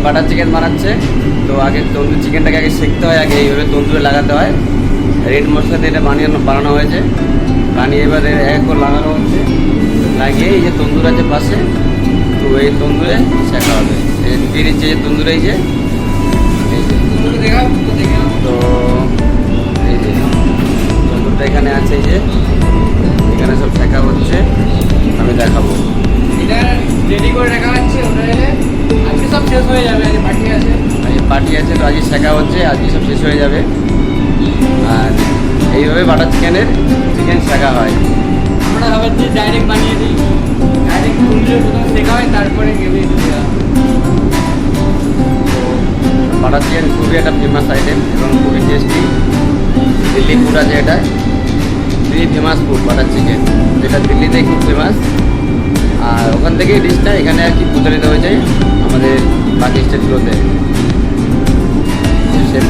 Butter chicken বানাচ্ছে। তো আগে তন্দুর চিকেনটাকে আগে সেঁকতে হয়, আগে এইভাবে তন্দুরে লাগাতে হয়। রেড মশলা দিয়ে এটা বানানো হয়েছে। বানিয়ে এবারে এক করে লাগানো হচ্ছে, লাগিয়ে এই যে তন্দুর আছে পাশে, তো এই তন্দুরে শেখা হবে। এই যে ঢুকিয়ে দিচ্ছে যে তন্দুরে, এই যে তো এই যে তন্দুরটা এখানে আছে, এই যে এখানে সব শেখা হচ্ছে, আমি দেখাবো। এটা রেডি করে রাখা হচ্ছে, ওটা এলে আজকে সব শেষ হয়ে যাবে। আজকে পার্টি আছে, পার্টি আছে, তো আজকে শেখা হচ্ছে, আজকে সব শেষ হয়ে যাবে। আর এইভাবে বাটার চিকেন শেখা হয়। আমরা আবার যে ডাইরেক্ট বানিয়ে দিই, ডাইরেক্ট তন্দুরে প্রথমে শেখা হয়, তারপরে গ্রেভি দেওয়া। বাটার চিকেন খুবই একটা ফেমাস আইটেম এবং খুবই টেস্টি। দিল্লি ফুড আছে, এটা Delhi famous food butter chicken, যেটা দিল্লিতে খুব ফেমাস। আর ওখান থেকেই ডিশটা এখানে আর কি প্রচারিত হয়েছে আমাদের বাকি স্টেটগুলোতে। শেফ